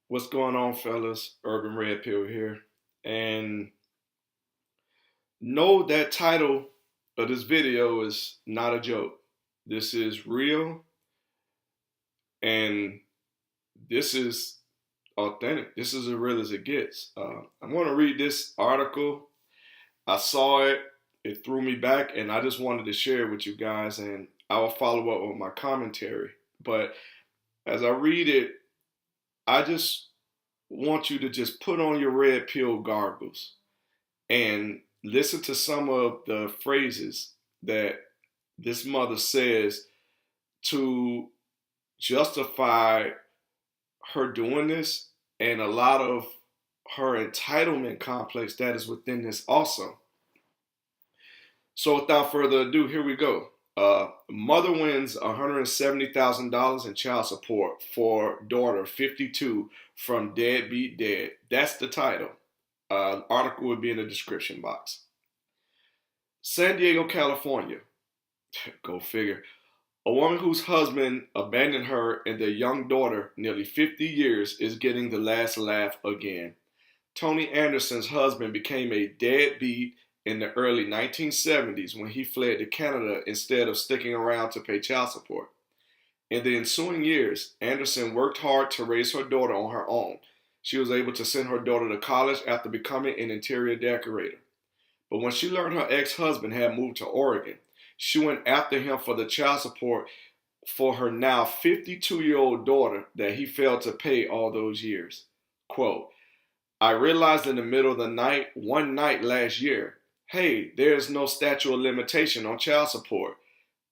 What's going on, fellas? Urban Red Pill here. And know that title of this video is not a joke. This is real and this is authentic. This is as real as it gets. I'm going to read this article. I saw it, it threw me back, and I just wanted to share it with you guys. And I will follow up with my commentary. But as I read it, I just want you to just put on your red pill goggles and listen to some of the phrases that this mother says to justify her doing this and a lot of her entitlement complex that is within this also. So without further ado, here we go. Mother wins $170,000 in child support for daughter 52 from deadbeat dad. That's the title. Article would be in the description box. San Diego, California. Go figure. A woman whose husband abandoned her and their young daughter nearly 50 years is getting the last laugh again. Tony Anderson's husband became a deadbeat in the early 1970s when he fled to Canada instead of sticking around to pay child support. In the ensuing years, Anderson worked hard to raise her daughter on her own. She was able to send her daughter to college after becoming an interior decorator. But when she learned her ex-husband had moved to Oregon, she went after him for the child support for her now 52-year-old daughter that he failed to pay all those years. Quote, I realized in the middle of the night, one night last year, hey, there's no statute of limitation on child support,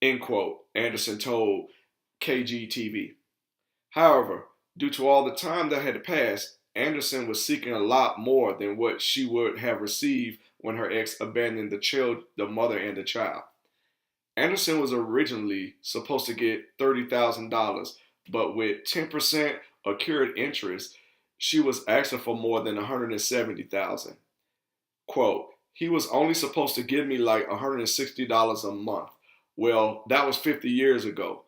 end quote, Anderson told KGTV. However, due to all the time that had passed, Anderson was seeking a lot more than what she would have received when her ex abandoned the mother and the child. Anderson was originally supposed to get $30,000, but with 10% accrued interest, she was asking for more than $170,000. Quote, he was only supposed to give me like $160 a month. Well, that was 50 years ago.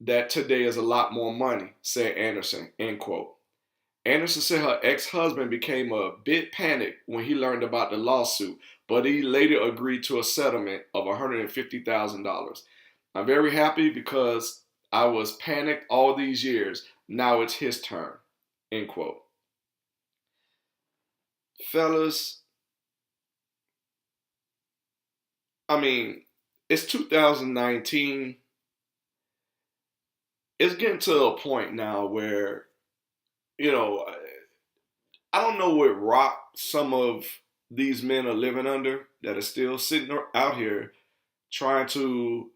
That today is a lot more money, said Anderson, end quote. Anderson said her ex-husband became a bit panicked when he learned about the lawsuit, but he later agreed to a settlement of $150,000. I'm very happy because I was panicked all these years. Now it's his turn, end quote. Fellas, I mean, it's 2019. It's getting to a point now where, you know, I don't know what rock some of these men are living under that are still sitting out here trying to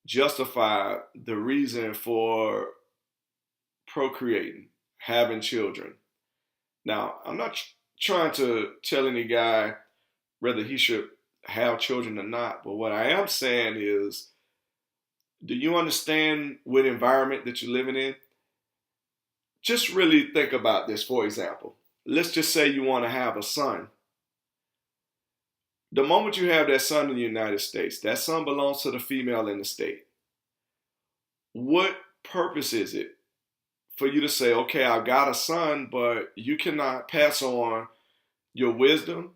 justify the reason for procreating, having children. Now, I'm not trying to tell any guy whether he should have children or not, but what I am saying is, do you understand what environment that you're living in? Just really think about this, for example. Let's just say you want to have a son. The moment you have that son in the United States, that son belongs to the female in the state. What purpose is it for you to say, okay, I've got a son, but you cannot pass on your wisdom?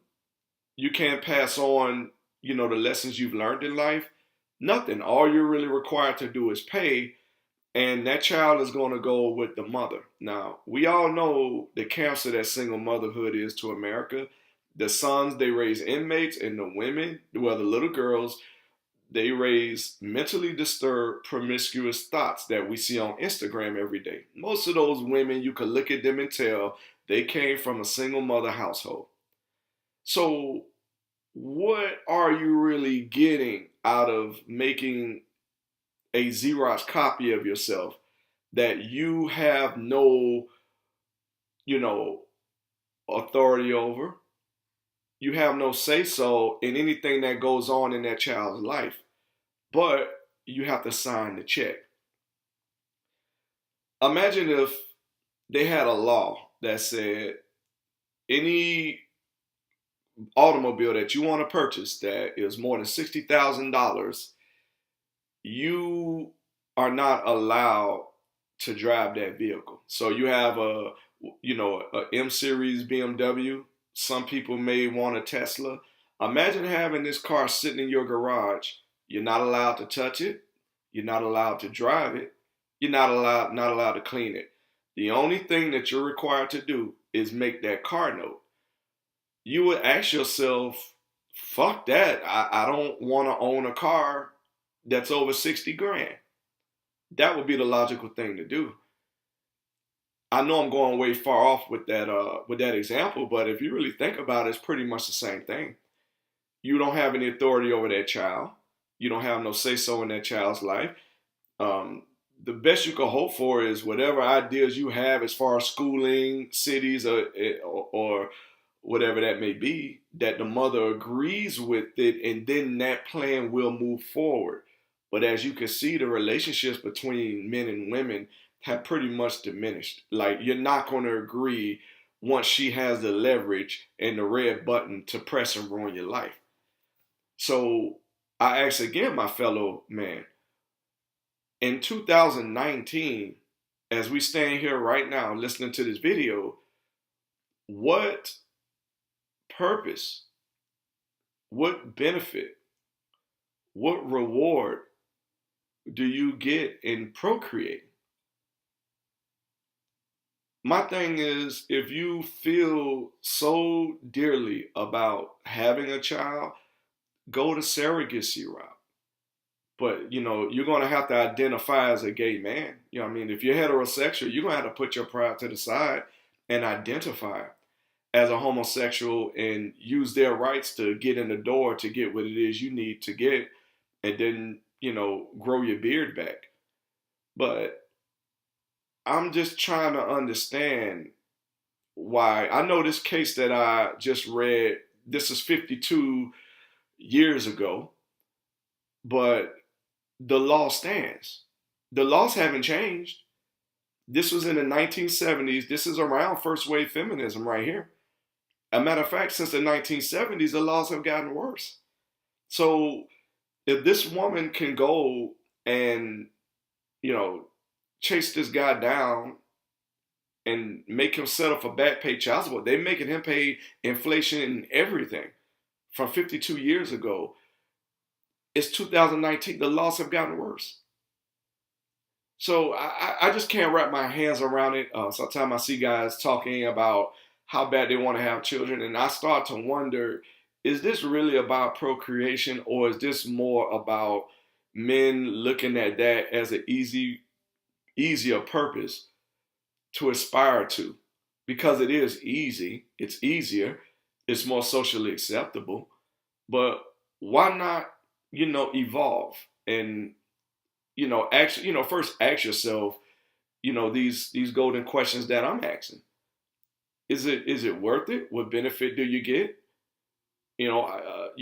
You can't pass on, the lessons you've learned in life? Nothing. All you're really required to do is pay, and that child is going to go with the mother. Now, we all know the cancer that single motherhood is to America. The sons, they raise inmates, and the women, well, the little girls, they raise mentally disturbed, promiscuous thoughts that we see on Instagram every day. Most of those women, you could look at them and tell they came from a single mother household. So, what are you really getting out of making a Xerox copy of yourself that you have no, you know, authority over? You have no say so in anything that goes on in that child's life, but you have to sign the check. Imagine if they had a law that said any automobile that you want to purchase that is more than $60,000, you are not allowed to drive that vehicle. So you have a M series BMW. Some people may want a Tesla. Imagine having this car sitting in your garage. You're not allowed to touch it. You're not allowed to drive it. You're not allowed to clean it. The only thing that you're required to do is make that car note. You would ask yourself, fuck that. I don't want to own a car that's over 60 grand. That would be the logical thing to do. I know I'm going way far off with that example, but if you really think about it, it's pretty much the same thing. You don't have any authority over that child. You don't have no say so in that child's life. Um, the best you can hope for is whatever ideas you have as far as schooling, cities, or whatever that may be, that the mother agrees with it, and then that plan will move forward. But as you can see, the relationships between men and women have pretty much diminished. Like, you're not going to agree once she has the leverage and the red button to press and ruin your life. So I ask again, my fellow man, in 2019, as we stand here right now listening to this video, what purpose, what benefit, what reward do you get in procreating? My thing is, if you feel so dearly about having a child, go the surrogacy route. But, you're going to have to identify as a gay man. You know what I mean? If you're heterosexual, you're going to have to put your pride to the side and identify as a homosexual and use their rights to get in the door to get what it is you need to get, and then, grow your beard back. But I'm just trying to understand why. I know this case that I just read, this is 52 years ago, but the law stands. The laws haven't changed. This was in the 1970s. This is around first wave feminism right here. As a matter of fact, since the 1970s, the laws have gotten worse. So if this woman can go and, chase this guy down and make him settle for back pay child support, they're making him pay inflation and everything from 52 years ago. It's 2019. The laws have gotten worse. So I just can't wrap my hands around it. Sometimes I see guys talking about how bad they want to have children, and I start to wonder, is this really about procreation, or is this more about men looking at that as an easier purpose to aspire to? Because it is easy, it's easier, it's more socially acceptable. But why not, evolve and, actually, first ask yourself, these golden questions that I'm asking. Is it worth it? What benefit do you get? You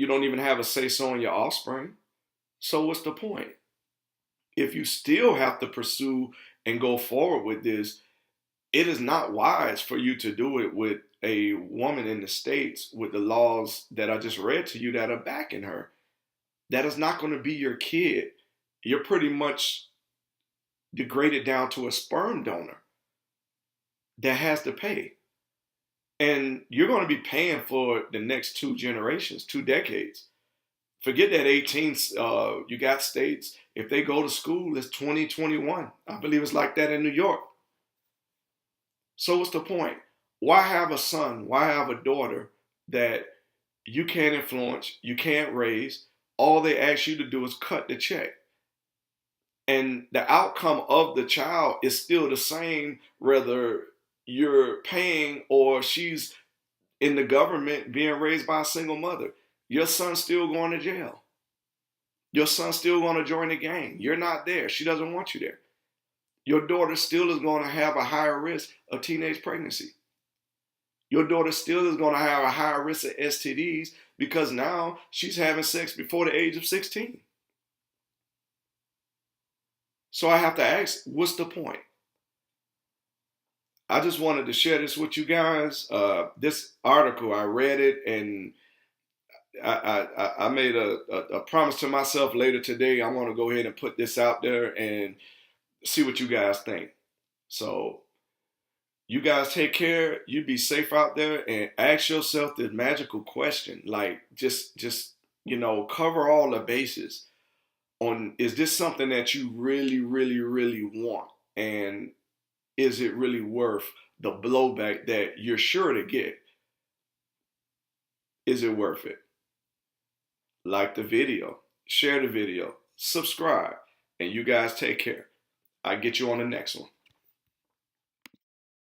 don't even have a say so in your offspring. So what's the point? If you still have to pursue and go forward with this, it is not wise for you to do it with a woman in the States with the laws that I just read to you that are backing her. That is not going to be your kid. You're pretty much degraded down to a sperm donor that has to pay. And you're going to be paying for the next 2 generations, 2 decades. Forget that 18, you got states, if they go to school, it's 2021. I believe it's like that in New York. So what's the point? Why have a son? Why have a daughter that you can't influence, you can't raise? All they ask you to do is cut the check. And the outcome of the child is still the same, whether you're paying or she's in the government being raised by a single mother. Your son's still going to jail. Your son's still going to join the gang. You're not there. She doesn't want you there. Your daughter still is going to have a higher risk of teenage pregnancy. Your daughter still is going to have a higher risk of STDs because now she's having sex before the age of 16. So I have to ask, what's the point? I just wanted to share this with you guys. This article, I read it, and I made a promise to myself later today. I'm going to go ahead and put this out there and see what you guys think. So You guys take care. You be safe out there, and ask yourself this magical question. Like, just cover all the bases on, is this something that you really, really, really want? And is it really worth the blowback that you're sure to get? Is it worth it? Like the video, share the video, subscribe, and you guys take care. I'll get you on the next one.